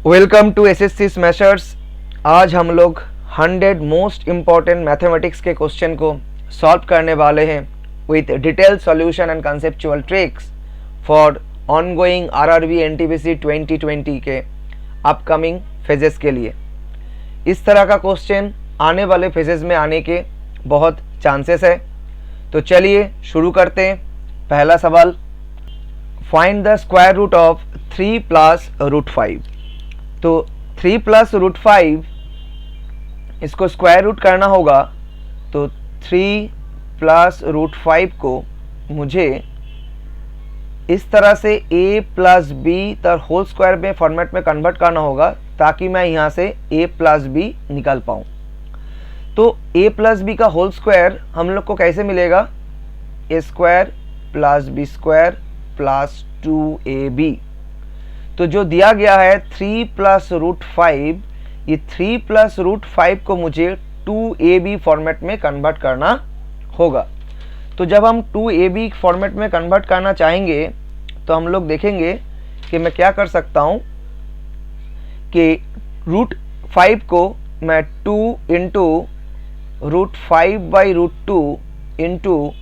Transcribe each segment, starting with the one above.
Welcome to SSC smashers. आज हम लोग 100 मोस्ट इम्पॉर्टेंट मैथमेटिक्स के क्वेश्चन को सॉल्व करने वाले हैं with detail solution and conceptual tricks for ongoing RRB NTPC 2020 के अपकमिंग फेजेस के लिए। इस तरह का क्वेश्चन आने वाले फेजेस में आने के बहुत चांसेस है। तो चलिए शुरू करते हैं। पहला सवाल, find the square root of 3 plus root 5। तो 3 प्लस रूट 5 इसको स्क्वायर रूट करना होगा। तो 3 प्लस रूट 5 को मुझे इस तरह से a प्लस बी तर होल स्क्वायर में फॉर्मेट में कन्वर्ट करना होगा ताकि मैं यहाँ से a प्लस बी निकाल पाऊँ। तो a प्लस बी का होल स्क्वायर हम लोग को कैसे मिलेगा? a square plus B square plus 2ab। तो जो दिया गया है 3 प्लस रूट 5, ये 3 प्लस रूट 5 को मुझे 2ab फॉर्मेट में कन्वर्ट करना होगा। तो जब हम 2ab फॉर्मेट में कन्वर्ट करना चाहेंगे तो हम लोग देखेंगे कि मैं क्या कर सकता हूँ कि रूट 5 को मैं 2 into root 5 by root 2 into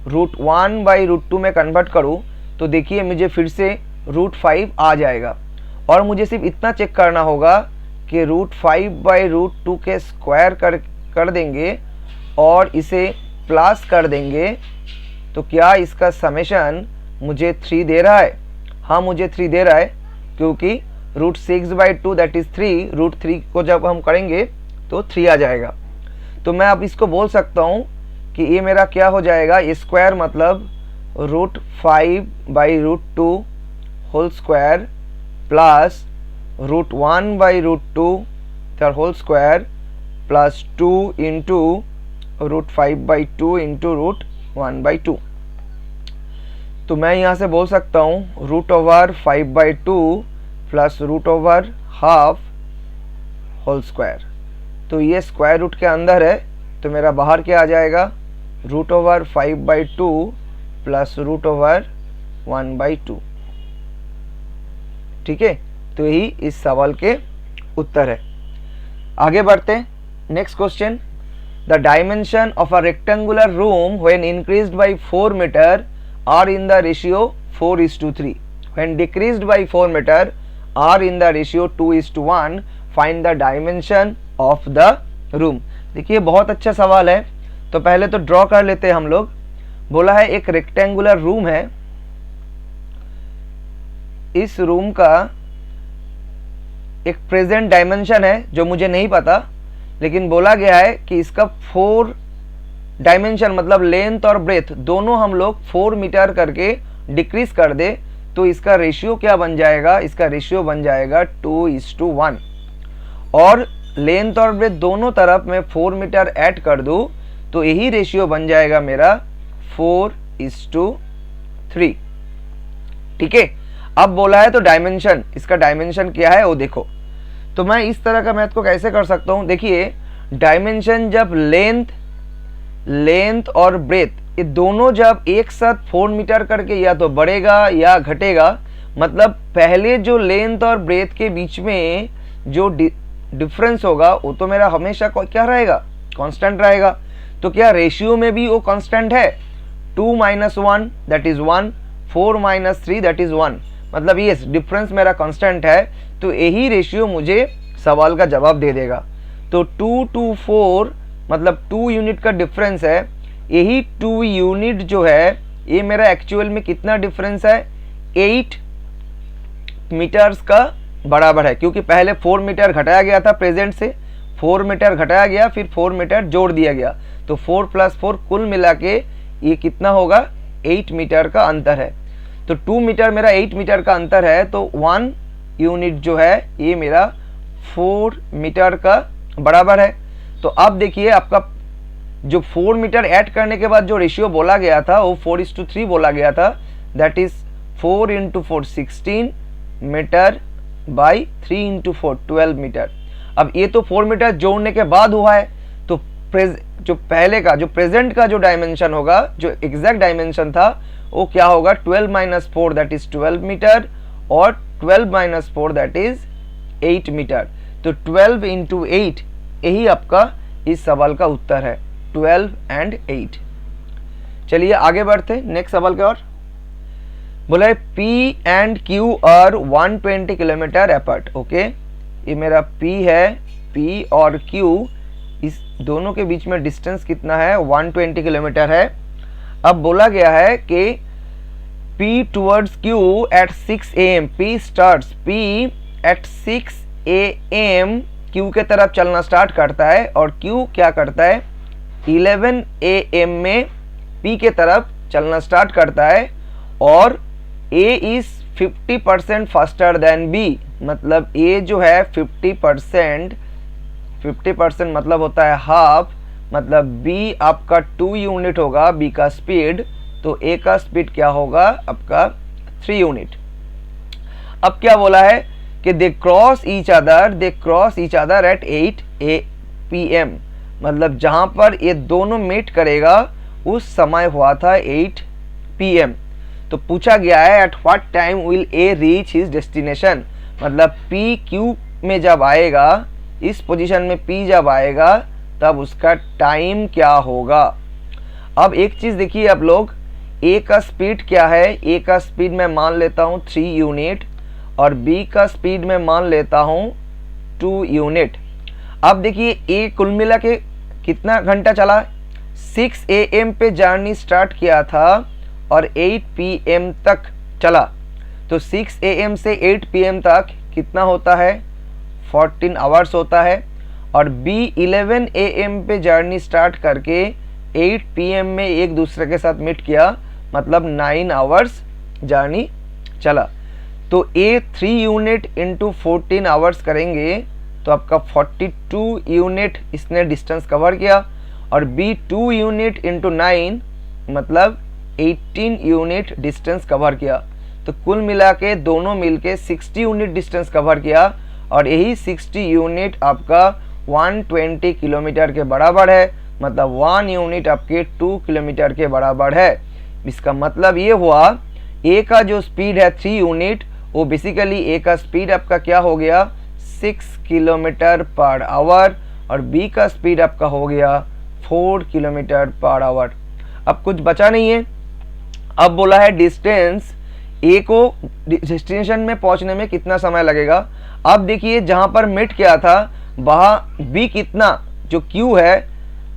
root 1 by root 2 में कन्वर्ट करूँ तो देखिए मुझे फिर से रूट 5 आ जाएगा। और मुझे सिर्फ इतना चेक करना होगा कि रूट 5 बाई रूट 2 के स्क्वायर कर देंगे और इसे प्लस कर देंगे तो क्या इसका समेशन मुझे 3 दे रहा है? हाँ, मुझे 3 दे रहा है, क्योंकि root 6 by 2 that is 3, root 3 को जब हम करेंगे तो 3 आ जाएगा। तो मैं अब इसको बोल सकता हूँ कि ये मेरा क्या हो जाएगा, ये स्क्वायर मतलब root 5 by root 2 whole square plus root 1 by root 2 तर whole square plus 2 into root 5 by 2 into root 1 by 2। तो मैं यहाँ से बोल सकता हूँ root over 5 by 2 plus root over half whole square. तो ये स्क्वायर रूट के अंदर है तो मेरा बाहर क्या आ जाएगा, root over 5 by 2 plus root over 1 by 2। ठीक है, तो यही इस सवाल के उत्तर है। आगे बढ़ते हैं। Next question, the dimension of a rectangular room when increased by 4 metre are in the ratio 4:3, when decreased by 4 metre are in the ratio 2:1, find the dimension of the room. देखिए बहुत अच्छा सवाल है। तो पहले तो ड्रॉ कर लेते हैं हम लोग। बोला है एक रेक्टेंगुलर रूम है, इस रूम का एक प्रेजेंट डायमेंशन है जो मुझे नहीं पता, लेकिन बोला गया है कि इसका 4 डायमेंशन मतलब लेंथ और ब्रेथ दोनों हम लोग 4 मीटर करके डिक्रीज कर दे तो इसका रेशियो क्या बन जाएगा? इसका रेशियो बन जाएगा 2:1। और लेंथ और ब्रेथ दोनों तरफ मैं 4 मीटर ऐड कर दूं तो यही रेशियो बन जाएगा मेरा 4:3। ठीक है, अब बोला है तो डायमेंशन, इसका डायमेंशन क्या है वो देखो। तो मैं इस तरह का मैथ को कैसे कर सकता हूँ? देखिए डायमेंशन जब लेंथ और ब्रेथ ये दोनों जब एक साथ 4 मीटर करके या तो बढ़ेगा या घटेगा, मतलब पहले जो लेंथ और ब्रेथ के बीच में जो डिफरेंस होगा वो तो मेरा हमेशा क्या रहेगा? कांस्टेंट रहेगा। तो क्या रेशियो में भी वो कांस्टेंट है? 2 - 1 दैट इज 1, 4 - 3 दैट इज 1, मतलब ये डिफरेंस मेरा कांस्टेंट है। तो यही रेशियो मुझे सवाल का जवाब दे देगा। तो 2 to 4 मतलब 2 यूनिट का डिफरेंस है। यही 2 यूनिट जो है ये मेरा एक्चुअल में कितना डिफरेंस है? 8 मीटर्स का बराबर है, क्योंकि पहले 4 मीटर घटाया गया था प्रेजेंट से, 4 मीटर घटाया गया फिर 4 मीटर जोड़ दिया गया, तो 4 + 4 कुल मिला के ये कितना होगा? 8 मीटर का अंतर है। तो 2 मीटर मेरा 8 मीटर का अंतर है, तो 1 यूनिट जो है ये मेरा 4 मीटर का बराबर है। तो अब देखिए आपका जो 4 मीटर ऐड करने के बाद जो रेशियो बोला गया था वो 4:3 बोला गया था, that is 4 × 4 16 metre by 3 × 4 12 metre. अब ये तो 4 मीटर जोड़ने के बाद हुआ है, तो जो पहले का जो प्रेजेंट का जो डायमेंशन होगा, जो एग्जैक्ट डायमेंशन था वो क्या होगा? 12 - 4 दैट इज 12 मीटर और 12 - 4 दैट इज 8 मीटर। तो 12 इंटू 8 यही आपका इस सवाल का उत्तर है, 12 एंड 8। चलिए आगे बढ़ते नेक्स्ट सवाल की ओर। बोला है P and Q are 120 kilometre apart. Okay, ये मेरा P है, P और Q, इस दोनों के बीच में डिस्टेंस कितना है, 120 किलोमीटर है। अब बोला गया है कि P towards Q at 6 AM, P starts, P at 6 AM Q के तरफ चलना स्टार्ट करता है और Q क्या करता है, 11 AM में P के तरफ चलना स्टार्ट करता है और A is 50% faster than B। मतलब A जो है 50% मतलब होता है हाफ, मतलब B आपका 2 यूनिट होगा B का स्पीड, तो A का स्पीड क्या होगा आपका 3 यूनिट। अब क्या बोला है कि they cross each other at 8 PM, मतलब जहां पर ये दोनों मीट करेगा उस समय हुआ था 8 PM। तो पूछा गया है at what time will A reach his destination, मतलब P Q में जब आएगा, इस पोजीशन में P जब आएगा तब उसका टाइम क्या होगा। अब एक चीज देखिए आप लोग, A का स्पीड क्या है, A का स्पीड मैं मान लेता हूँ 3 यूनिट और B का स्पीड मैं मान लेता हूँ 2 यूनिट। अब देखिए A कुल मिला के कितना घंटा चला, 6 AM पे जर्नी स्टार्ट किया था और 8 PM तक चला। तो 6 AM से 8 PM तक कितना होता है, 14 आवर्स होता है। और B 11 AM पे जर्नी स्टार्ट करके 8 PM में एक दूसरे के साथ मीट किया, मतलब 9 आवर्स जर्नी चला। तो A 3 यूनिट इंटू 14 आवर्स करेंगे तो आपका 42 यूनिट इसने डिस्टेंस कवर किया और B 2 यूनिट इंटू 9 मतलब 18 यूनिट डिस्टेंस कवर किया। तो कुल मिला के दोनों मिलके 60 यूनिट डिस्टेंस कवर किया और यही 60 यूनिट आपका 120 किलोमीटर के बराबर है, मतलब 1 यूनिट आपके 2 किलोमीटर के बराबर है। इसका मतलब ये हुआ A का जो स्पीड है 3 यूनिट, वो बेसिकली A का स्पीड आपका क्या हो गया 6 किलोमीटर पर आवर और B का स्पीड आपका हो गया 4 किलोमीटर पर आवर। अब कुछ बचा नहीं है। अब बोला है डिस्टेंस A को डेस्टिनेशन में पहुंचने में कितना समय लगेगा। अब देखिए जहां पर मीट किया था वहां B कितना, जो Q है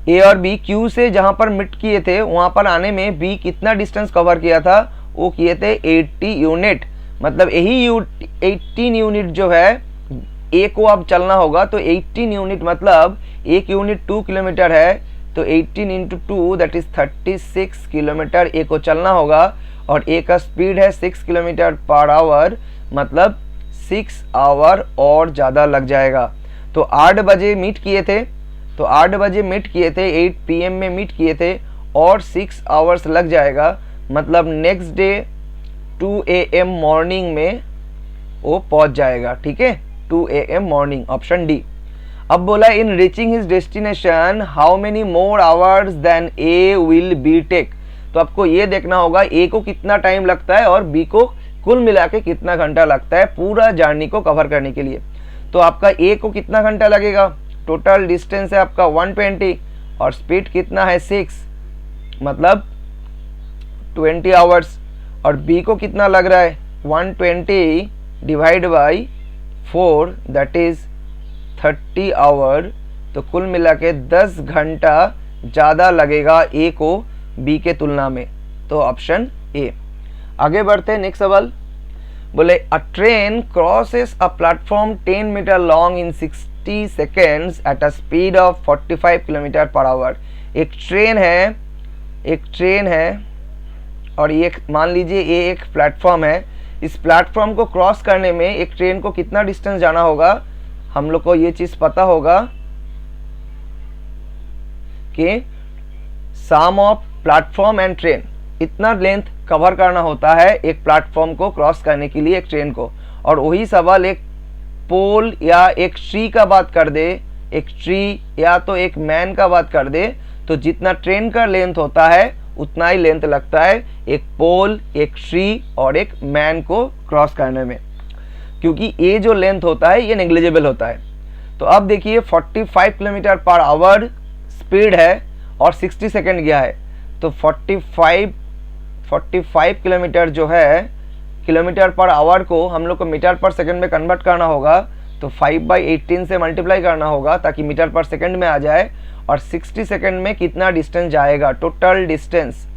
A और B, Q से जहां पर मीट किए थे वहां पर आने में B कितना डिस्टेंस कवर किया था, वो किए थे 80 यूनिट। मतलब यही 18 यूनिट जो है A को अब चलना होगा, तो 18 यूनिट मतलब 1 यूनिट 2 किलोमीटर है, तो 18 into 2 that is 36 kilometre A को चलना होगा और A का स्पीड है 6 किलोमीटर पर आवर, मतलब 6 आवर और ज़्यादा लग जाएगा। तो 8 बजे मीट किए थे, तो 8 बजे मीट किए थे, 8 PM में मीट किए थे और 6 आवर्स लग जाएगा, मतलब नेक्स्ट डे 2 AM मॉर्निंग में वो पहुंच जाएगा। ठीक है, 2 AM मॉर्निंग, ऑप्शन डी। अब बोला in reaching his destination how many more hours than A will be take. तो आपको ये देखना होगा A को कितना टाइम लगता है और B को कुल मिला के कितना घंटा लगता है पूरा जर्नी को कवर करने के लिए। तो आपका A को कितना घंटा लगेगा, टोटल डिस्टेंस है आपका 120 और स्पीड कितना है 6, मतलब 20 आवर्स। और B को कितना लग रहा है 120 divide by 4 that is 30 hour. तो कुल मिला के 10 घंटा ज़्यादा लगेगा A को B के तुलना में, तो ऑप्शन A। आगे बढ़ते हैं नेक्स्ट सवाल। बोले a train crosses a platform 10 metre long in 60 seconds at a speed of 45 kilometre per hour. एक ट्रेन है और ये मान लीजिए ये एक प्लेटफॉर्म है। इस प्लेटफॉर्म को क्रॉस करने में एक ट्रेन को कितना डिस्टेंस जाना होगा, हम लोग को ये चीज़ पता होगा कि सम ऑफ प्लेटफॉर्म एंड ट्रेन, इतना लेंथ कवर करना होता है एक प्लेटफॉर्म को क्रॉस करने के लिए एक ट्रेन को। और वही सवाल एक पोल या एक ट्री का बात कर दे, एक ट्री या तो एक मैन का बात कर दे, तो जितना ट्रेन का लेंथ होता है उतना ही लेंथ लगता है एक पोल, एक ट्री और एक मैन को क्रॉस करने में। क्योंकि ये जो लेंथ होता है ये नेग्लिजिबल होता है। तो अब देखिए 45 किलोमीटर पर आवर स्पीड है और 60 सेकेंड गया है, तो 45 किलोमीटर जो है किलोमीटर पर आवर को हम लोग को मीटर पर सेकंड में कन्वर्ट करना होगा, तो 5/18 से मल्टीप्लाई करना होगा ताकि मीटर पर सेकंड में आ जाए, और 60 सेकंड में कितना डिस्टेंस जाएगा, टोटल डिस्टेंस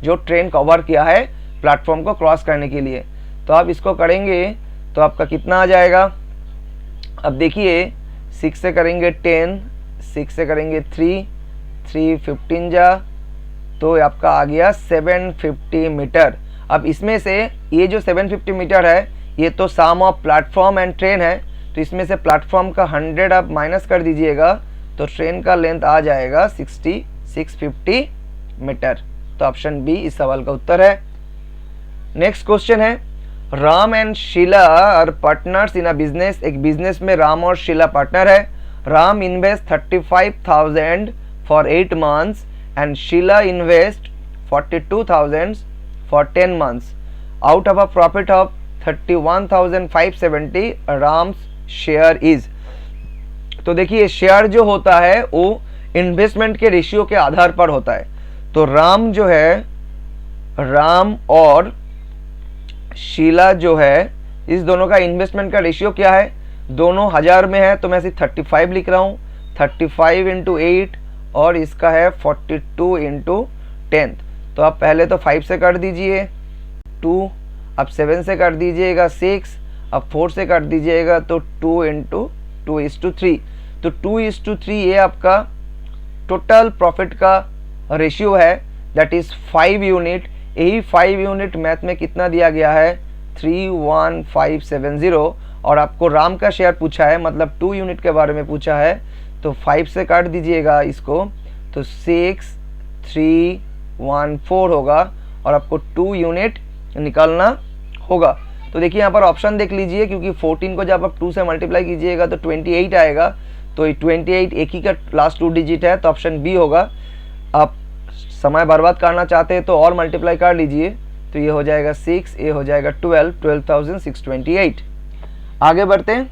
जो ट्रेन कवर किया है प्लेटफॉर्म को क्रॉस करने के लिए। तो आप इसको करेंगे तो आपका कितना आ जाएगा। अब देखिए 6 से करेंगे 10, 6 से करेंगे 3, 3 15 जा, तो आपका आ गया 750 मीटर। अब इसमें से ये जो 750 मीटर है ये तो सम ऑफ प्लेटफॉर्म एंड ट्रेन है, तो इसमें से प्लेटफॉर्म का 100 आप माइनस कर दीजिएगा, तो ट्रेन का लेंथ आ जाएगा 650 मीटर। तो ऑप्शन बी इस सवाल का उत्तर है। नेक्स्ट क्वेश्चन है, Ram and Sheela are partners in a business. एक बिजनेस में राम और शीला पार्टनर है। Ram invest 35,000 for 8 months and Sheela invest 42,000 for 10 months. Out of a profit of 31,570 Ram's share is. तो देखिए शेयर जो होता है वो इन्वेस्टमेंट के रेशियो के आधार पर होता है। तो राम जो है, राम और शीला जो है, इस दोनों का इन्वेस्टमेंट का रेशियो क्या है, दोनों 1000 में है, तो मैं सिर्फ 35 लिख रहा हूँ, 35 इंटू 8, और इसका है 42 इंटू 10। तो आप पहले तो 5 से कर दीजिए 2, अब 7 से कर दीजिएगा 6, अब 4 से कर दीजिएगा तो 2 इंटू 2:3। तो 2:3 ये आपका टोटल प्रॉफिट का रेशियो है, दैट इज 5 यूनिट। यही 5 यूनिट मैथ में कितना दिया गया है, 31570, और आपको राम का शेयर पूछा है, मतलब 2 यूनिट के बारे में पूछा है, तो 5 से काट दीजिएगा इसको, तो 6314 होगा, और आपको 2 यूनिट निकालना होगा। तो देखिए यहाँ पर ऑप्शन देख लीजिए, क्योंकि 14 को जब आप 2 से मल्टीप्लाई कीजिएगा तो 28 आएगा, तो 28 एक ही का लास्ट 2 डिजिट है, तो ऑप्शन बी होगा। आप समय बर्बाद करना चाहते हैं तो और मल्टीप्लाई कर लीजिए, तो ये हो जाएगा 6, ये हो जाएगा 12,628। आगे बढ़ते हैं।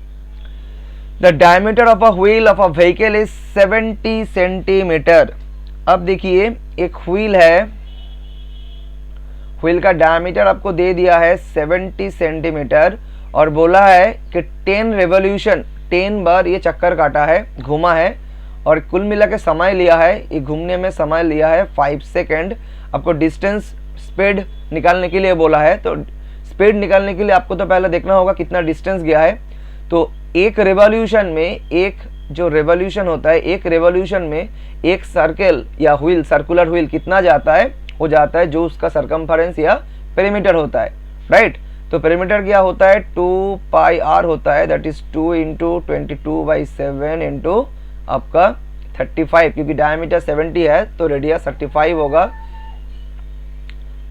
The diameter of a wheel of a vehicle is 70 centimetre. अब देखिए एक व्हील है, व्हील का डायमीटर आपको दे दिया है 70 सेंटीमीटर, और बोला है कि 10 रेवोल्यूशन, 10 बार ये चक्कर काटा है, घूमा है, और कुल मिला के समय लिया है, ये घूमने में समय लिया है 5 सेकेंड। आपको डिस्टेंस स्पीड निकालने के लिए बोला है, तो स्पीड निकालने के लिए आपको तो पहले देखना होगा कितना डिस्टेंस गया है। तो एक रेवोल्यूशन में, एक जो रेवोल्यूशन होता है, एक रेवोल्यूशन में एक सर्कल या व्हील, सर्कुलर व्हील कितना जाता है, हो जाता है जो उसका सरकमफेरेंस या पेरीमीटर होता है, राइट। तो पेरीमीटर क्या होता है, 2 पाई आर होता है, दैट इज 2 इंटू 22/7 इंटू आपका 35, क्योंकि डायमीटर 70 है तो रेडियस 35 होगा।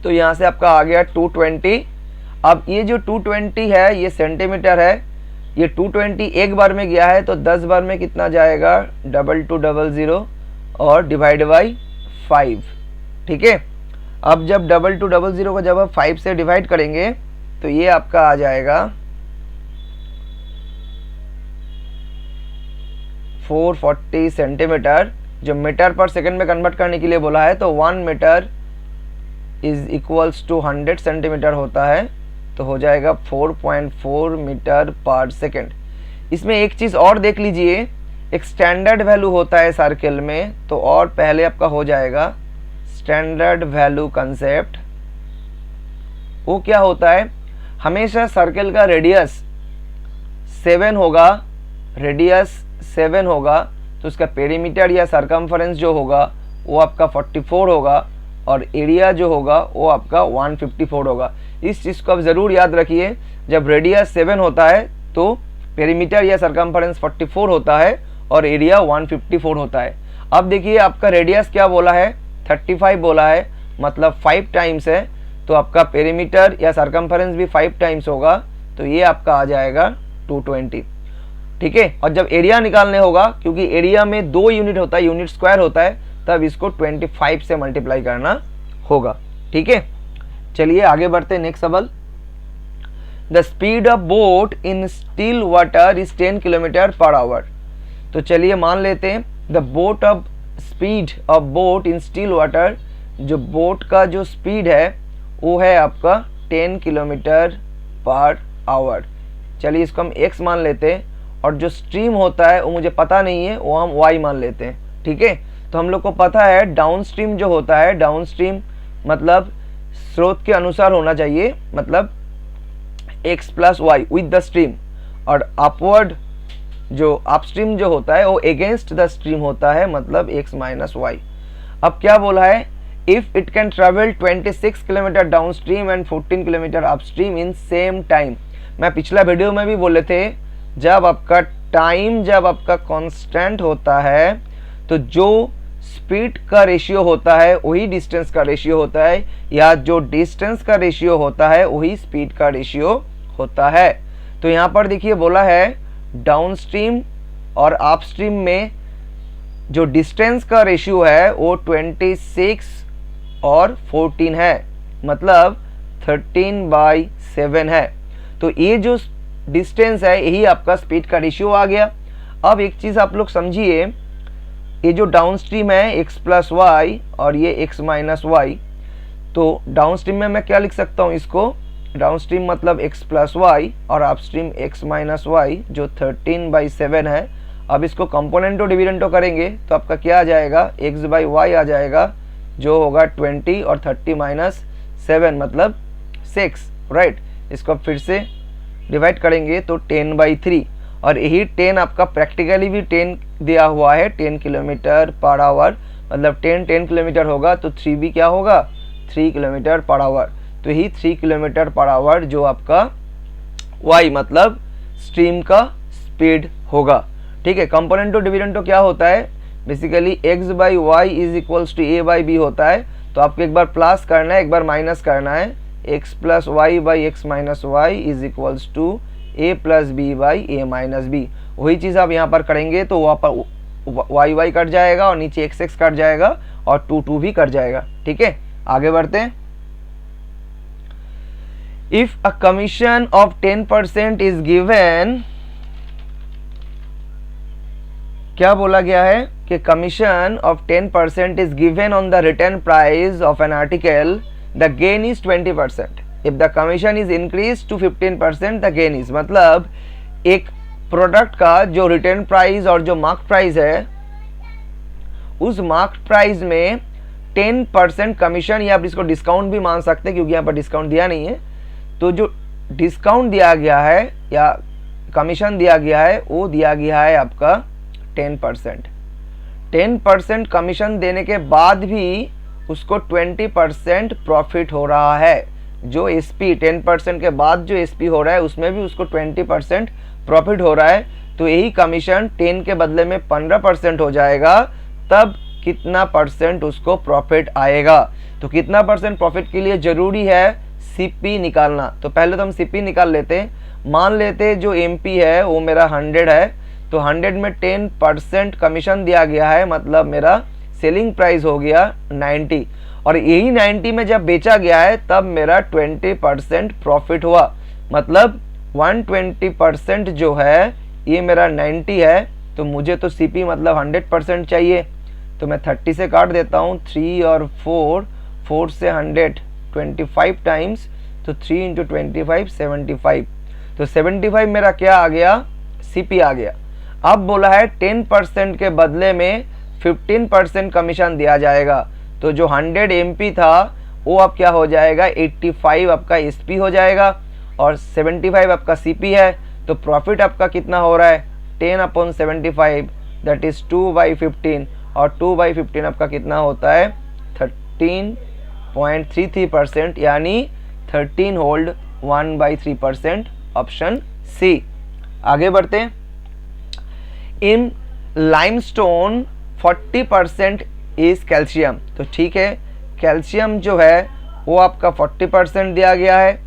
तो यहाँ से आपका आ गया 220। अब ये जो 220 है ये सेंटीमीटर है, ये 220 एक बार में गया है, तो 10 बार में कितना जाएगा, 2200 और डिवाइड बाई 5, ठीक है। अब जब 2200 को जब आप 5 से डिवाइड करेंगे तो ये आपका आ जाएगा 440 सेंटीमीटर, जो मीटर पर सेकंड में कन्वर्ट करने के लिए बोला है, तो 1 metre is equals to 100 centimetre होता है, तो हो जाएगा 4.4 मीटर पर सेकंड। इसमें एक चीज़ और देख लीजिए, एक स्टैंडर्ड वैल्यू होता है सर्कल में, तो और पहले आपका हो जाएगा स्टैंडर्ड वैल्यू कंसेप्ट। वो क्या होता है, हमेशा सर्कल का रेडियस 7 होगा, रेडियस 7 होगा, तो उसका पेरीमीटर या सरकमफेरेंस जो होगा वो आपका 44 होगा, और एरिया जो होगा वो आपका 154 होगा। इस चीज़ को आप ज़रूर याद रखिए, जब रेडियस 7 होता है तो पेरीमीटर या सरकमफेरेंस 44 होता है और एरिया 154 होता है। अब देखिए आपका रेडियस क्या बोला है, 35 बोला है, मतलब 5 टाइम्स है, तो आपका पेरीमीटर या सरकमफेरेंस भी 5 टाइम्स होगा, तो ये आपका आ जाएगा 220, ठीक है। और जब एरिया निकालने होगा, क्योंकि एरिया में 2 यूनिट होता है, यूनिट स्क्वायर होता है, तब इसको 25 से मल्टीप्लाई करना होगा, ठीक है। चलिए आगे बढ़ते हैं नेक्स्ट सवाल। The speed of boat in still water is 10 kilometre per our. तो चलिए मान लेते हैं the boat of speed of boat in still water, जो बोट का जो स्पीड है वो है आपका 10 किलोमीटर पर आवर। चलिए इसको हम x मान लेते हैं, और जो स्ट्रीम होता है वो मुझे पता नहीं है, वो हम y मान लेते हैं। ठीक है, तो हम लोग को पता है डाउन स्ट्रीम जो होता है, डाउन स्ट्रीम मतलब स्रोत के अनुसार होना चाहिए, मतलब x plus y with the stream, और अपवर्ड जो अपस्ट्रीम जो होता है वो अगेंस्ट द स्ट्रीम होता है, मतलब x माइनस वाई। अब क्या बोला है, if it can travel 26 kilometre down stream and 14 kilometre upstream in same time. मैं पिछला वीडियो में भी बोले थे, जब आपका टाइम जब आपका कांस्टेंट होता है तो जो स्पीड का रेशियो होता है वही डिस्टेंस का रेशियो होता है, या जो डिस्टेंस का रेशियो होता है वही स्पीड का रेशियो होता है। तो यहाँ पर देखिए बोला है डाउन स्ट्रीम और अपस्ट्रीम में जो डिस्टेंस का रेशियो है वो 26 और 14 है, मतलब 13/7 है। तो ये जो डिस्टेंस है यही आपका स्पीड का रेशियो आ गया। अब एक चीज़ आप लोग समझिए, ये जो डाउन स्ट्रीम है x प्लस वाई और ये x माइनस वाई, तो डाउन स्ट्रीम में मैं क्या लिख सकता हूँ, इसको डाउन स्ट्रीम मतलब x प्लस वाई और upstream x minus y जो 13/7 है। अब इसको कंपोनेंटो डिविडेंटो करेंगे तो आपका क्या आ जाएगा, x/y आ जाएगा जो होगा 20 और 30 - 7 मतलब 6, राइट। इसको फिर से डिवाइड करेंगे तो 10/3, और यही 10 आपका प्रैक्टिकली भी 10 दिया हुआ है, 10 किलोमीटर पर आवर, मतलब 10 किलोमीटर होगा तो 3 भी क्या होगा, 3 किलोमीटर पर आवर। तो यही 3 किलोमीटर पर आवर जो आपका y मतलब स्ट्रीम का स्पीड होगा। ठीक है, कंपोनेंटो डिविडेंटो क्या होता है, basically x/y is equals to a/b होता है। तो आपको एक बार प्लस करना है, एक बार माइनस करना है, x plus y by x minus y is equals to a plus b by a minus b. वही चीज़ आप यहाँ पर करेंगे तो वहाँ पर y कट जाएगा और नीचे x कट जाएगा और 2 भी कट जाएगा। ठीक है, आगे बढ़ते हैं। If a commission of 10% is given, क्या बोला गया है कि commission of 10% is given on the return price of an article, the gain is 20%। If the commission is increase to 15% the gain is, मतलब एक प्रोडक्ट का जो रिटर्न प्राइस और जो मार्क प्राइस है, उस मार्क प्राइस में 10% कमीशन, या आप इसको डिस्काउंट भी मान सकते हैं क्योंकि यहाँ पर डिस्काउंट दिया नहीं है। तो जो डिस्काउंट दिया गया है या कमीशन दिया गया है वो दिया गया है आपका 10%। 10% कमीशन देने के बाद भी उसको 20% प्रॉफिट हो रहा है। जो एसपी 10% के बाद जो एसपी हो रहा है उसमें भी उसको 20% प्रॉफिट हो रहा है। तो यही कमीशन 10 के बदले में 15% हो जाएगा, तब कितना परसेंट उसको प्रॉफिट आएगा। तो कितना परसेंट प्रॉफिट के लिए ज़रूरी है सीपी निकालना। तो पहले तो हम सीपी निकाल लेते हैं। मान लेते हैं जो एमपी है वो मेरा 100 है, तो 100 में 10% कमीशन दिया गया है, मतलब मेरा सेलिंग प्राइस हो गया 90, और यही 90 में जब बेचा गया है तब मेरा 20% प्रॉफिट हुआ, मतलब 120% जो है ये मेरा 90 है। तो मुझे तो सीपी मतलब 100% चाहिए, तो मैं 30 से काट देता हूँ, 3 और 4 से 100 25 टाइम्स, तो 3 × 25 75। तो 75 मेरा क्या आ गया, सीपी आ गया। अब बोला है 10% के बदले में 15% कमीशन दिया जाएगा। तो जो 100 एमपी था वो अब क्या हो जाएगा, 85 आपका एसपी हो जाएगा और 75 आपका सीपी है। तो प्रॉफिट आपका कितना हो रहा है, 10/75 दैट इज 2/15, और 2/15 आपका कितना होता है 13.33%, यानी 13 होल्ड 1/3%, ऑप्शन सी। आगे बढ़ते हैं। इन लाइमस्टोन 40% इज कैल्शियम। तो ठीक है, कैल्शियम जो है वो आपका 40% दिया गया है,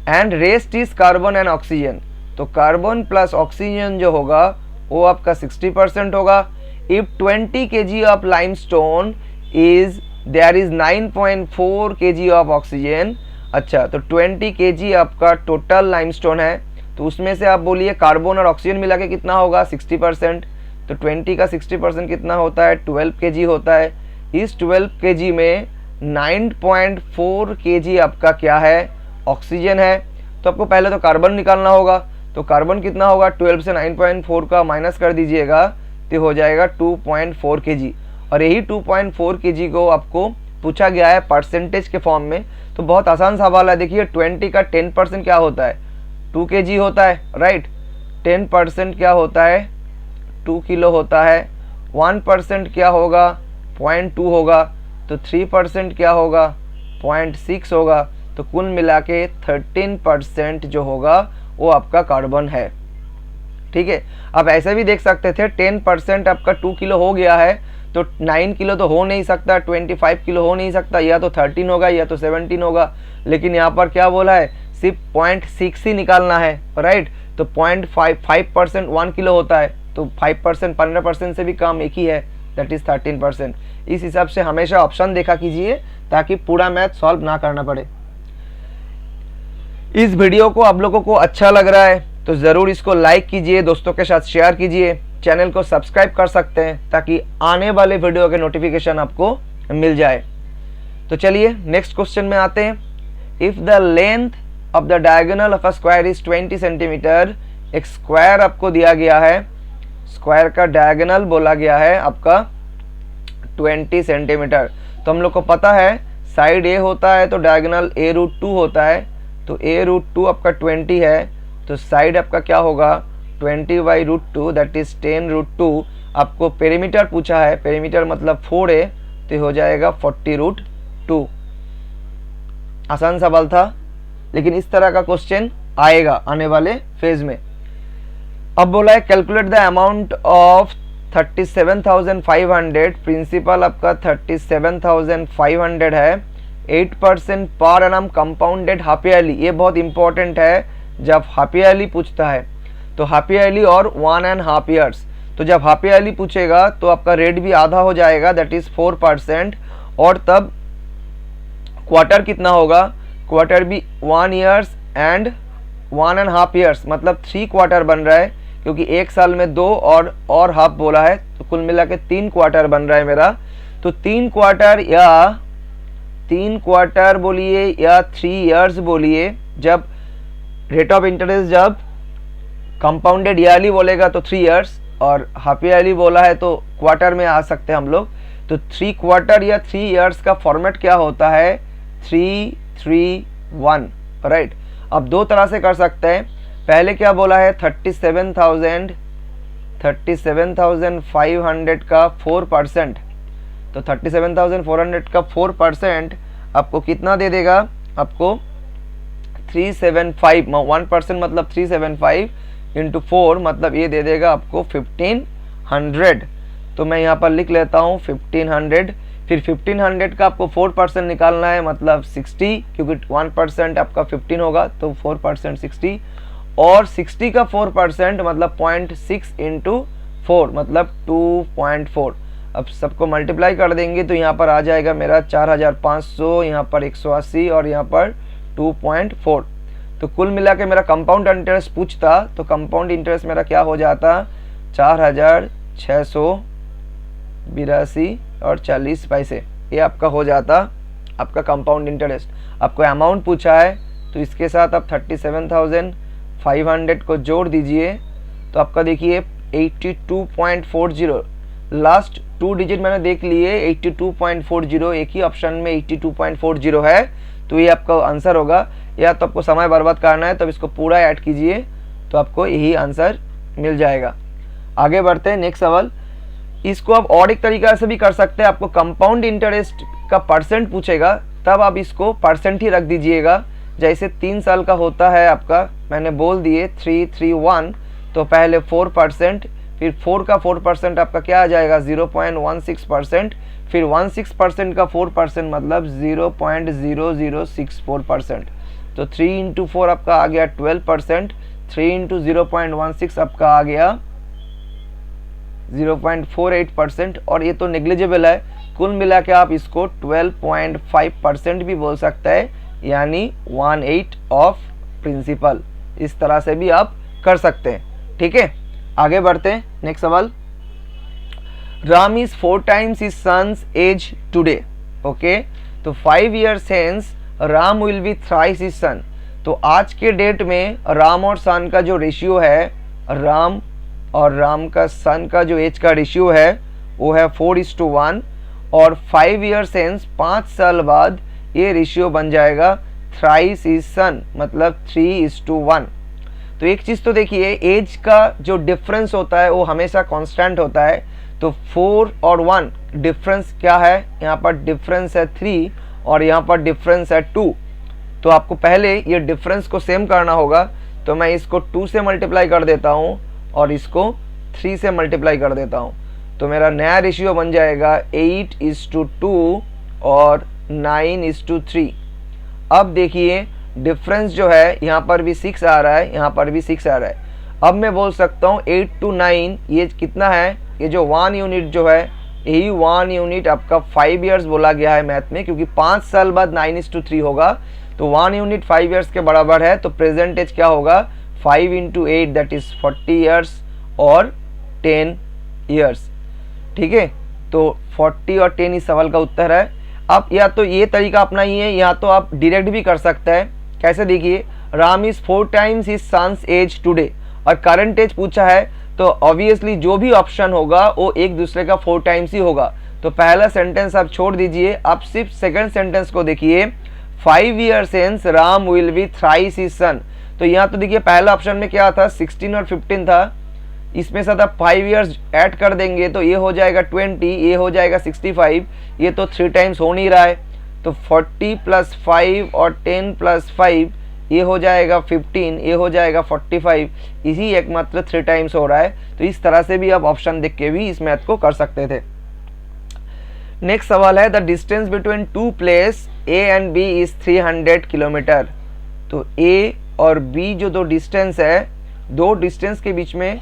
and rest is carbon and oxygen. तो कार्बन प्लस ऑक्सीजन जो होगा वो आपका 60% होगा। If 20 kg of limestone is there is 9.4 kg of oxygen, अच्छा, तो 20 kg आपका टोटल लाइमस्टोन है, तो उसमें से आप बोलिए कार्बन और ऑक्सीजन मिला के कितना होगा 60%। तो 20 का 60% कितना होता है 12 kg होता है। इस 12 kg में 9.4 kg आपका क्या है ऑक्सीजन है। तो आपको पहले तो कार्बन निकालना होगा, तो कार्बन कितना होगा 12 से 9.4 का माइनस कर दीजिएगा तो हो जाएगा 2.4 kg। और यही 2.4 kg को आपको पूछा गया है परसेंटेज के फॉर्म में। तो बहुत आसान सवाल है। देखिए 20 का 10% क्या होता है 2 kg होता है, राइट। 10% क्या होता है 2 किलो होता है। 1% क्या होगा 0.2 होगा। तो 3% क्या होगा 0.6 होगा। तो कुल मिला के 13% जो होगा वो आपका कार्बन है। ठीक है, आप ऐसे भी देख सकते थे 10% आपका 2 किलो हो गया है, तो 9 किलो तो हो नहीं सकता, 25 किलो हो नहीं सकता, या तो 13 होगा या तो 17 होगा। लेकिन यहाँ पर क्या बोला है सिर्फ 0.6 ही निकालना है, राइट। तो 0.5% 1 किलो होता है, तो 5% 15% से भी कम एक ही है, दैट इज़ 13%। इस हिसाब से हमेशा ऑप्शन देखा कीजिए ताकि पूरा मैथ सॉल्व ना करना पड़े। इस वीडियो को आप लोगों को अच्छा लग रहा है तो ज़रूर इसको लाइक कीजिए, दोस्तों के साथ शेयर कीजिए, चैनल को सब्सक्राइब कर सकते हैं ताकि आने वाले वीडियो के नोटिफिकेशन आपको मिल जाए। तो चलिए नेक्स्ट क्वेश्चन में आते हैं। If the length of the diagonal of a square is 20 centimetre, एक स्क्वायर आपको दिया गया है, स्क्वायर का डायगोनल बोला गया है आपका 20 सेंटीमीटर। तो हम लोग को पता है साइड ए होता है तो डायगोनल a√2 होता है, तो a√2 आपका 20 है, तो साइड आपका क्या होगा 20/√2 दैट इज 10√2। आपको पेरीमीटर पूछा है, पेरीमीटर मतलब 4a, तो हो जाएगा 40√2। आसान सवाल था, लेकिन इस तरह का क्वेश्चन आएगा आने वाले फेज में। अब बोला है calculate the amount of 37,500, principal आपका 37,500 है, 8% per annum compounded half yearly. ये बहुत इंपॉर्टेंट है जब हाफ ईयरली पूछता है, तो हाफ ईयरली और 1.5 ईयर्स। तो जब हाफ ईयरली पूछेगा तो आपका रेट भी आधा हो जाएगा, दैट इज 4%। और तब क्वार्टर कितना होगा, क्वार्टर भी 1 ईयर्स एंड 1.5 ईयर्स, मतलब 3 क्वार्टर बन रहा है, क्योंकि एक साल में 2 और हाफ बोला है, तो कुल मिला के 3 क्वार्टर बन रहा है मेरा। तो 3 क्वार्टर बोलिए या 3 ईयर्स बोलिए। जब रेट ऑफ इंटरेस्ट जब कंपाउंडेड ईयरली बोलेगा तो 3 ईयर्स, और हाफ ईयरली बोला है तो क्वार्टर में आ सकते हैं हम लोग। तो 3 क्वार्टर या 3 ईयर्स का फॉर्मेट क्या होता है 3-3-1, राइट। अब दो तरह से कर सकते हैं। पहले क्या बोला है 37,500 का 4%, तो 37,400 का 4% आपको कितना दे देगा, आपको 375, 1% मतलब 375 इंटू 4 मतलब ये दे देगा आपको 1500। तो मैं यहाँ पर लिख लेता हूँ 1500। फिर 1500 का आपको 4% निकालना है, मतलब 60, क्योंकि 1% आपका 15 होगा, तो 4% 60, और 60 का 4% मतलब 0.6 इंटू 4 मतलब 2.4। अब सबको मल्टीप्लाई कर देंगे तो यहाँ पर आ जाएगा मेरा 4500, यहाँ पर 180 और यहाँ पर 2.4। तो कुल मिला के मेरा कंपाउंड इंटरेस्ट पूछता तो कंपाउंड इंटरेस्ट मेरा क्या हो जाता 4,682 और 40 पैसे। ये आपका हो जाता आपका कंपाउंड इंटरेस्ट। आपको अमाउंट पूछा है तो इसके साथ आप 37,500 को जोड़ दीजिए, तो आपका देखिए 82.40, लास्ट 2 डिजिट मैंने देख लिए 82.40, एक ही ऑप्शन में 82.40 है, तो ये आपका आंसर होगा। या तो आपको समय बर्बाद करना है तब इसको पूरा ऐड कीजिए तो आपको यही आंसर मिल जाएगा। आगे बढ़ते हैं नेक्स्ट सवाल। इसको आप और एक तरीका से भी कर सकते हैं। आपको कंपाउंड इंटरेस्ट का परसेंट पूछेगा तब आप इसको परसेंट ही रख दीजिएगा। जैसे 3 साल का होता है आपका, मैंने बोल दिए 3-3-1, तो पहले 4%, फिर 4 का 4% आपका क्या आ जाएगा 0.16%, फिर 16% का 4% मतलब 0.0064%। तो 3 इंटू 4 आपका आ गया 12%, 3 इंटू 0.16 आपका आ गया 0.48%, और ये तो नेग्लिजिबल है। कुल मिला के आप इसको 12.5% भी बोल सकते हैं यानी 1/8 ऑफ प्रिंसिपल। इस तरह से भी आप कर सकते हैं। ठीक है, आगे बढ़ते हैं। नेक्स्ट सवाल, Ram is 4 times his son's age today। Okay, तो 5 years hence Ram will be thrice his son. तो आज के डेट में राम और सन का जो रेशियो है, राम और राम का सन का जो एज का रेशियो है वो है 4:1, और 5 years hence 5 साल बाद ये रेशियो बन जाएगा थ्राइस हिज सन, मतलब 3:1। तो एक चीज़ तो देखिए, एज का जो डिफरेंस होता है वो हमेशा कांस्टेंट होता है। तो 4 और 1 डिफरेंस क्या है, यहाँ पर डिफरेंस है 3 और यहाँ पर डिफरेंस है 2। तो आपको पहले ये डिफरेंस को सेम करना होगा। तो मैं इसको 2 से मल्टीप्लाई कर देता हूँ और इसको 3 से मल्टीप्लाई कर देता हूँ। तो मेरा नया रेशियो बन जाएगा 8:2 और 9:3। अब देखिए डिफरेंस जो है यहाँ पर भी 6 आ रहा है, यहाँ पर भी 6 आ रहा है। अब मैं बोल सकता हूँ 8 to 9 ये कितना है, ये जो 1 यूनिट जो है, यही 1 यूनिट आपका 5 इयर्स बोला गया है मैथ में, क्योंकि 5 साल बाद 9:3 होगा। तो 1 यूनिट 5 इयर्स के बराबर है। तो प्रेजेंट एज क्या होगा, 5 × 8 दैट इज 40 इयर्स और 10 इयर्स। ठीक है, तो 40 और 10 इस सवाल का उत्तर है। आप या तो ये तरीका अपनाइए या तो आप डायरेक्ट भी कर सकते हैं। कैसे, देखिए, Ram is 4 times his son's age today और करंट एज पूछा है, तो ऑब्वियसली जो भी ऑप्शन होगा वो एक दूसरे का 4 times ही होगा। तो पहला सेंटेंस आप छोड़ दीजिए, आप सिर्फ सेकंड सेंटेंस को देखिए, 5 years hence Ram will be thrice his son. तो यहाँ तो देखिए पहला ऑप्शन में क्या था, 16 और 15 था, इसमें साथ आप 5 इयर्स ऐड कर देंगे तो ये हो जाएगा 20, ये हो जाएगा 65, ये तो 3 times हो नहीं रहा है। तो 40 + 5 और 10 + 5 ये हो जाएगा 15, ये हो जाएगा 45, इसी एकमात्र 3 times हो रहा है। तो इस तरह से भी आप ऑप्शन देख के भी इस मैथ को कर सकते थे। नेक्स्ट सवाल है, the distance between 2 place A and B is 300 kilometre. तो ए और बी जो दो डिस्टेंस है, दो डिस्टेंस के बीच में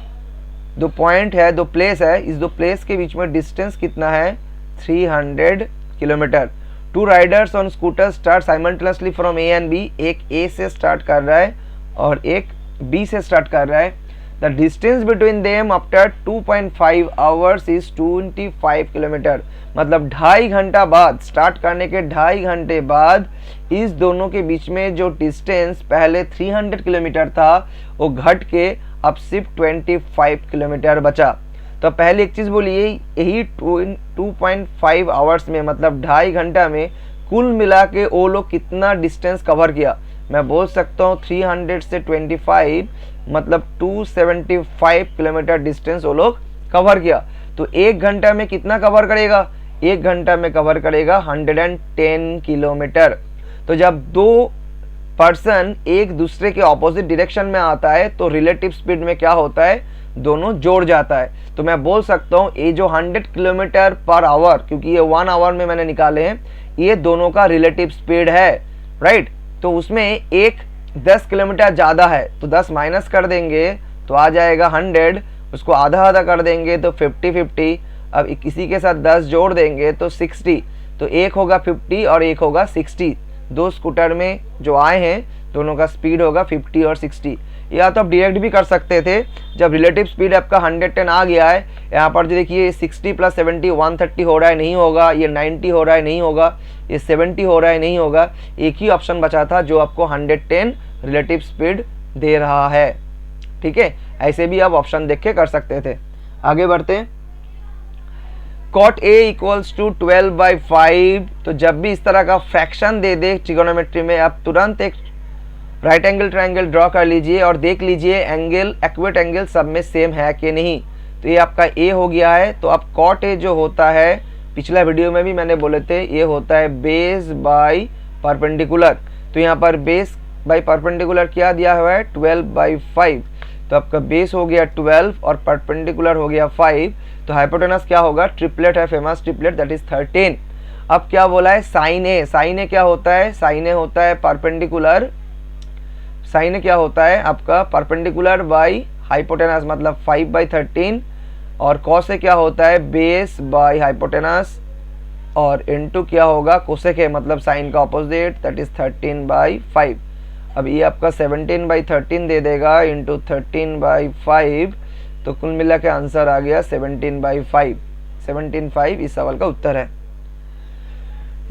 दो पॉइंट है, दो प्लेस है, इस दो प्लेस के बीच में डिस्टेंस कितना है, 300 kilometre. 2 riders on scooter start simultaneously from A and B. एक ए से स्टार्ट कर रहा है और एक बी से स्टार्ट कर रहा है। The distance between them after 2.5 hours is 25 kilometre. मतलब 2.5 घंटा बाद, स्टार्ट करने के 2.5 घंटे बाद इस दोनों के बीच में जो डिस्टेंस पहले 300 किलोमीटर था वो घट के अब सिर्फ 25 किलोमीटर बचा। तो पहले एक चीज़ बोलिए, यही 2.5 आवर्स में, मतलब 2.5 घंटा में कुल मिला के वो लोग कितना डिस्टेंस कवर किया। मैं बोल सकता हूँ 300 से 25 मतलब 275 किलोमीटर डिस्टेंस वो लोग कवर किया। तो 1 घंटा में कितना कवर करेगा, 1 घंटा में कवर करेगा 110 किलोमीटर। तो जब दो पर्सन एक दूसरे के ऑपोजिट डायरेक्शन में आता है तो रिलेटिव स्पीड में क्या होता है, दोनों जोड़ जाता है। तो मैं बोल सकता हूँ ये जो 100 किलोमीटर पर आवर, क्योंकि ये 1 आवर में मैंने निकाले हैं, ये दोनों का रिलेटिव स्पीड है, राइट। तो उसमें एक 10 किलोमीटर ज़्यादा है तो 10 माइनस कर देंगे तो आ जाएगा 100, उसको आधा आधा कर देंगे तो 50-50, अब किसी के साथ 10 जोड़ देंगे तो 60, तो एक होगा 50 और एक होगा 60। दो स्कूटर में जो आए हैं दोनों का स्पीड होगा 50 और 60। या तो आप डायरेक्ट भी कर सकते थे, जब रिलेटिव स्पीड आपका 110 आ गया है, यहाँ पर जो देखिए 60 + 70 130 हो रहा है, नहीं होगा, ये 90 हो रहा है, नहीं होगा, ये 70 हो रहा है, नहीं होगा। एक ही ऑप्शन बचा था जो आपको 110 रिलेटिव स्पीड दे रहा है। ठीक है, ऐसे भी आप ऑप्शन देख के कर सकते थे। आगे बढ़ते हैं। cot A = 12/5। तो जब भी इस तरह का फ्रैक्शन दे दे ट्रिगोनोमेट्री में, आप तुरंत एक राइट एंगल ट्रायंगल ड्रॉ कर लीजिए और देख लीजिए एंगल, एक्यूरेट एंगल सब में सेम है कि नहीं। तो ये आपका A हो गया है। तो अब cot A जो होता है, पिछला वीडियो में भी मैंने बोले थे, ये होता है बेस बाय परपेंडिकुलर। तो यहाँ पर बेस बाय परपेंडिकुलर क्या दिया हुआ है, 12/5। तो आपका बेस हो गया 12 और परपेंडिकुलर हो गया 5। तो हाइपोटेनस क्या होगा, ट्रिपलेट है, फेमस ट्रिपलेट, दैट इज 13। अब क्या बोला है, साइन ए। साइन ए क्या होता है, साइन ए होता है परपेंडिकुलर, साइन ए क्या होता है आपका परपेंडिकुलर बाय हाइपोटेनस, मतलब 5/13। और कॉस ए क्या होता है, बेस बाय हाइपोटेनस, और इनटू क्या होगा, कोसेक है मतलब साइन का ऑपोजिट, दैट इज 13/5। अब ये आपका 17/13 दे देगा इंटू 13/5, तो कुल मिला के आंसर आ गया 17/5। 17/5 इस सवाल का उत्तर है।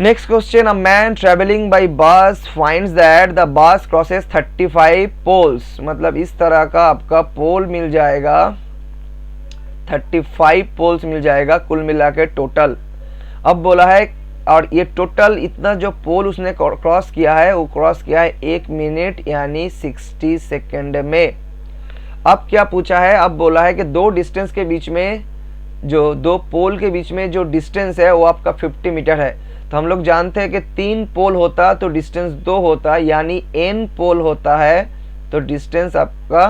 Next question, a man travelling by bus finds that the bus crosses 35 poles, मतलब इस तरह का आपका पोल मिल जाएगा, 35 पोल्स मिल जाएगा कुल मिला के टोटल। अब बोला है, और ये टोटल इतना जो पोल उसने क्रॉस किया है वो क्रॉस किया है 1 मिनट यानी 60 सेकेंड में। अब क्या पूछा है, अब बोला है कि दो डिस्टेंस के बीच में, जो दो पोल के बीच में जो डिस्टेंस है वो आपका 50 मीटर है। तो हम लोग जानते हैं कि 3 पोल होता तो डिस्टेंस 2 होता, यानी n पोल होता है तो डिस्टेंस आपका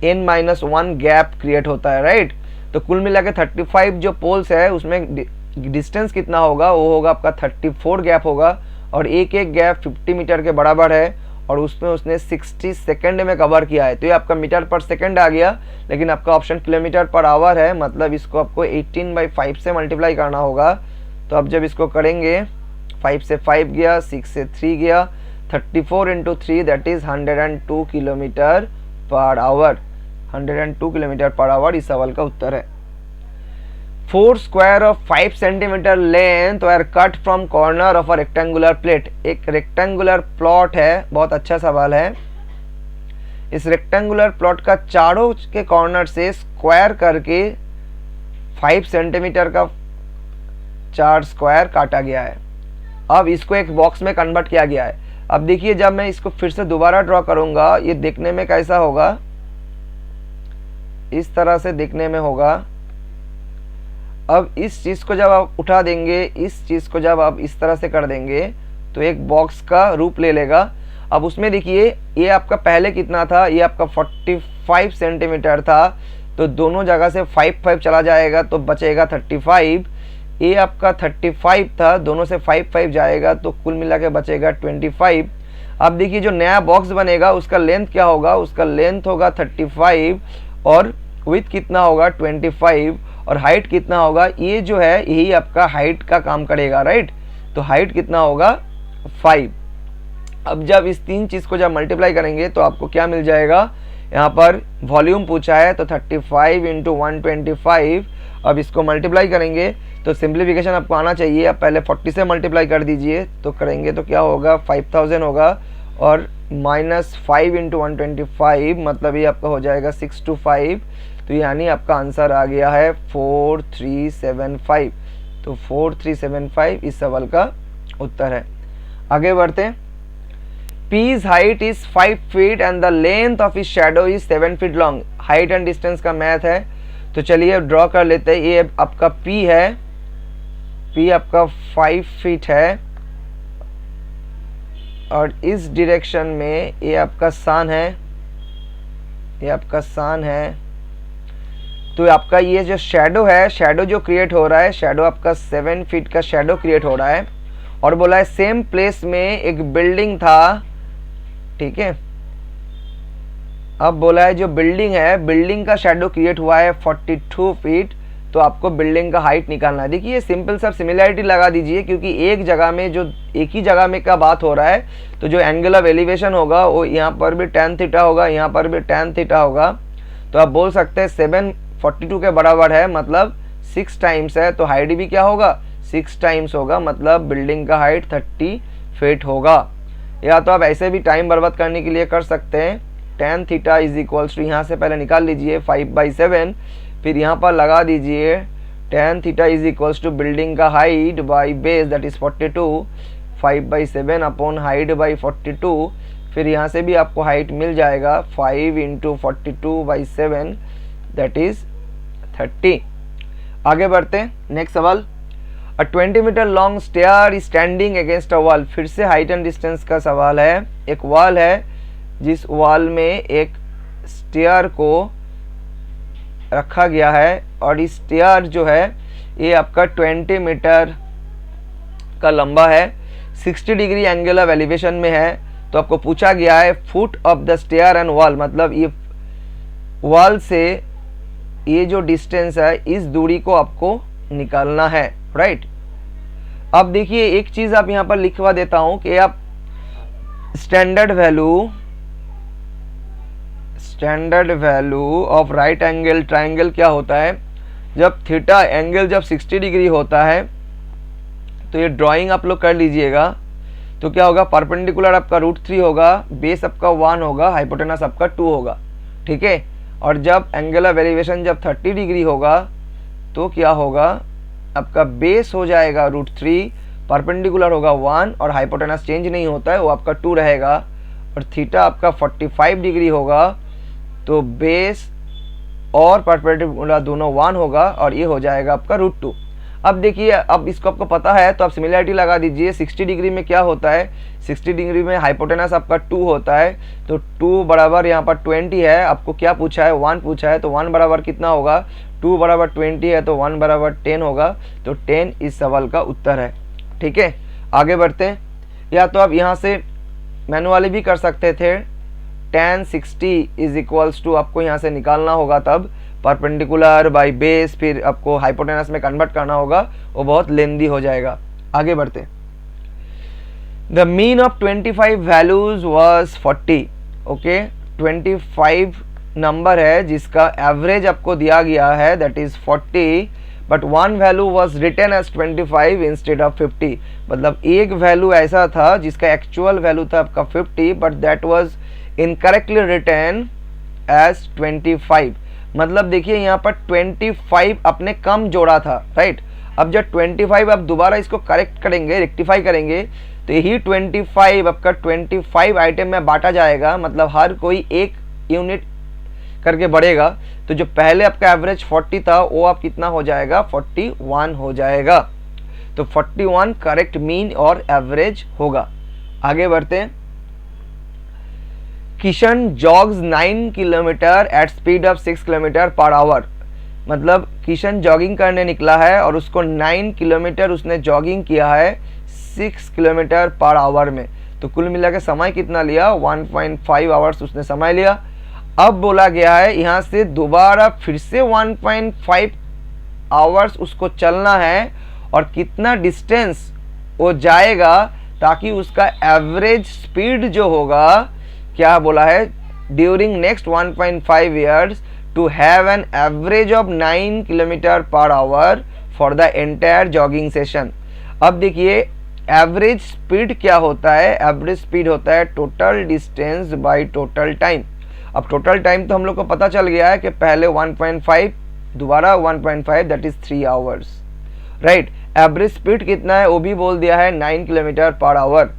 n-1 गैप क्रिएट होता है, राइट। तो कुल मिला के 35 जो पोल्स है उसमें डिस्टेंस कितना होगा, वो होगा आपका 34 गैप होगा, और एक एक गैप 50 मीटर के बराबर है, और उसमें उसने 60 सेकेंड में कवर किया है। तो ये आपका मीटर पर सेकेंड आ गया, लेकिन आपका ऑप्शन किलोमीटर पर आवर है, मतलब इसको आपको 18/5 से मल्टीप्लाई करना होगा। तो अब जब इसको करेंगे, 5 से 5 गया, 6 से 3 गया, 34 into 3 that is 102 kilometre per our. 102 kilometre per our इस सवाल का उत्तर है। 4 square of 5 centimetre length were cut from corner of a rectangular plate. एक रेक्टेंगुलर प्लॉट है, बहुत अच्छा सवाल है। इस रेक्टेंगुलर प्लॉट का चारों के कॉर्नर से स्क्वायर करके 5 सेंटीमीटर का 4 स्क्वायर काटा गया है। अब इसको एक बॉक्स में कन्वर्ट किया गया है। अब देखिए, जब मैं इसको फिर से दोबारा ड्रॉ करूंगा, ये देखने में कैसा होगा, इस तरह से देखने में होगा। अब इस चीज को जब आप उठा देंगे, इस चीज को जब आप इस तरह से कर देंगे तो एक बॉक्स का रूप ले लेगा। अब उसमें देखिए, ये आपका पहले कितना था, ये आपका 45 सेंटीमीटर था, तो दोनों जगह से 5 चला जाएगा तो बचेगा 35। ये आपका 35 था, दोनों से 5 जाएगा तो कुल मिला के बचेगा 25। अब देखिए, जो नया बॉक्स बनेगा उसका लेंथ क्या होगा, उसका लेंथ होगा 35 और विड्थ कितना होगा 25, और हाइट कितना होगा, ये जो है यही आपका हाइट का काम करेगा, राइट। तो हाइट कितना होगा 5। अब जब इस तीन चीज को जब मल्टीप्लाई करेंगे तो आपको क्या मिल जाएगा, यहाँ पर वॉल्यूम पूछा है तो 35 इंटू 125। अब इसको मल्टीप्लाई करेंगे तो सिंप्लीफिकेशन आपको आना चाहिए। अब पहले 40 से मल्टीप्लाई कर दीजिए, तो करेंगे तो क्या होगा 5000 होगा, और -5 इंटू 125 मतलब ये आपका हो जाएगा 625। तो यानी आपका आंसर आ गया है 4375। तो 4375 इस सवाल का उत्तर है। आगे बढ़ते हैं। P's height is 5 feet and the length of his shadow is 7 feet long. Height and distance का मैथ है, तो चलिए ड्रॉ कर लेते हैं। ये आपका P है, P आपका 5 फीट है, और इस डायरेक्शन में ये आपका सन है, ये आपका सन है। तो आपका ये जो शैडो है, शैडो जो क्रिएट हो रहा है, शैडो आपका 7 फीट का शैडो क्रिएट हो रहा है, और बोला है सेम प्लेस में एक बिल्डिंग था, ठीक है। अब बोला है जो बिल्डिंग है, बिल्डिंग का शैडो क्रिएट हुआ है 42 फीट, तो आपको बिल्डिंग का हाइट निकालना है। देखिए सिंपल सा सिमिलैरिटी लगा दीजिए, क्योंकि एक जगह में जो एक ही जगह में का बात हो रहा है, तो जो एंगल ऑफ एलिवेशन होगा वो यहाँ पर भी tan थीटा होगा, यहाँ पर भी tan थीटा होगा। तो आप बोल सकते हैं 742 के बराबर है, मतलब 6 टाइम्स है, तो हाइट भी क्या होगा 6 टाइम्स होगा, मतलब बिल्डिंग का हाइट 30 फीट होगा। या तो आप ऐसे भी टाइम बर्बाद करने के लिए कर सकते हैं, tan theta is equals to, यहाँ से पहले निकाल लीजिए 5/7, फिर यहाँ पर लगा दीजिए tan theta is equals to building का height by base that is 42, 5/7 upon height by 42। फिर यहाँ से भी आपको हाइट मिल जाएगा 5 इंटू 42/7 दैट इज 30। आगे बढ़ते हैं, नेक्स्ट सवाल। A 20 metre long stair is standing against a wall. फिर से हाइट एंड डिस्टेंस का सवाल है। एक वॉल है, जिस वॉल में एक स्टेयर को रखा गया है, और इस स्टेयर जो है ये आपका 20 मीटर का लंबा है, 60 डिग्री एंगल ऑफ एलिवेशन में है। तो आपको पूछा गया है foot of the stair and wall, मतलब ये वॉल से ये जो डिस्टेंस है इस दूरी को आपको निकालना है, राइट। अब देखिए एक चीज़ आप यहाँ पर लिखवा देता हूँ कि आप standard value of right angle triangle क्या होता है, जब थीटा एंगल जब 60 डिग्री होता है तो ये ड्राइंग आप लोग कर लीजिएगा। तो क्या होगा, परपेंडिकुलर आपका √3 होगा, बेस आपका 1 होगा, हाइपोटेनस आपका 2 होगा, ठीक है। और जब एंगुलर वेरिएशन जब 30 डिग्री होगा तो क्या होगा, आपका बेस हो जाएगा √3, परपेंडिकुलर होगा 1 और हाइपोटेनस चेंज नहीं होता है, वो आपका 2 रहेगा। और थीटा आपका 45 डिग्री होगा तो बेस और परपेंडिकुलर दोनों 1 होगा और ये हो जाएगा आपका √2। अब देखिए, अब इसको आपको पता है तो आप सिमिलरिटी लगा दीजिए। 60 डिग्री में क्या होता है, 60 डिग्री में हाइपोटेनस आपका 2 होता है, तो 2 बराबर यहाँ पर 20 है। आपको क्या पूछा है, 1 पूछा है, तो 1 बराबर कितना होगा, 2 बराबर 20 है तो 1 बराबर 10 होगा, तो 10 इस सवाल का उत्तर है, ठीक है। आगे बढ़ते हैं, या तो आप यहाँ से मैनुअली भी कर सकते थे। tan 60 इज इक्वल्स टू आपको यहाँ से निकालना होगा, तब परपेंडिकुलर बाय बेस, फिर आपको हाइपोटेनस में कन्वर्ट करना होगा, वो बहुत लेंदी हो जाएगा। आगे बढ़ते, the mean of 25 values was 40। Okay, 25 number है जिसका एवरेज आपको दिया गया है, that is 40, but one value was written as 25 instead of 50। मतलब एक वैल्यू ऐसा था जिसका एक्चुअल वैल्यू था आपका 50, but that was incorrectly written as 25। मतलब देखिए यहाँ पर 25 अपने कम जोड़ा था, राइट। अब जब 25 आप दोबारा इसको करेक्ट करेंगे, रेक्टिफाई करेंगे, तो यही 25 आपका 25 आइटम में बांटा जाएगा, मतलब हर कोई एक यूनिट करके बढ़ेगा। तो जो पहले आपका एवरेज 40 था वो अब कितना हो जाएगा, 41 हो जाएगा। तो 41 करेक्ट मीन और एवरेज होगा। आगे बढ़ते हैं, Kishan jogs 9 kilometre at speed of 6 kilometre per hour. मतलब किशन जॉगिंग करने निकला है और उसको 9 किलोमीटर उसने जॉगिंग किया है 6 किलोमीटर पर आवर में। तो कुल मिला के समय कितना लिया, 1.5 आवर्स उसने समय लिया। अब बोला गया है यहाँ से दोबारा फिर से 1.5 आवर्स उसको चलना है, और कितना डिस्टेंस वो जाएगा ताकि उसका एवरेज स्पीड जो होगा, क्या बोला है, during next 1.5 years to have an average of 9 kilometre per hour for the entire jogging session. अब देखिए एवरेज स्पीड क्या होता है, एवरेज स्पीड होता है total distance by total time. अब टोटल टाइम तो हम लोग को पता चल गया है कि पहले 1.5 दोबारा 1.5 that is 3 hours, right. Average speed कितना है वो भी बोल दिया है 9 किलोमीटर पर आवर।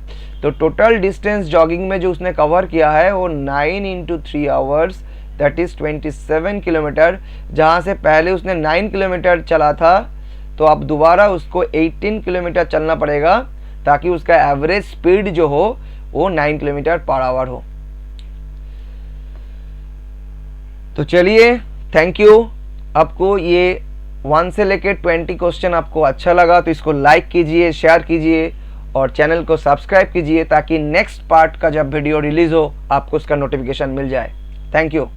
तो टोटल डिस्टेंस जॉगिंग में जो उसने कवर किया है वो 9 × 3 आवर्स दैट इज 27 किलोमीटर। जहाँ से पहले उसने 9 किलोमीटर चला था, तो अब दोबारा उसको 18 किलोमीटर चलना पड़ेगा ताकि उसका एवरेज स्पीड जो हो वो 9 किलोमीटर पर आवर हो। तो चलिए, थैंक यू। आपको ये 1 से लेकर 20 क्वेश्चन आपको अच्छा लगा तो इसको लाइक कीजिए, शेयर कीजिए और चैनल को सब्सक्राइब कीजिए ताकि नेक्स्ट पार्ट का जब वीडियो रिलीज हो आपको उसका नोटिफिकेशन मिल जाए। Thank you.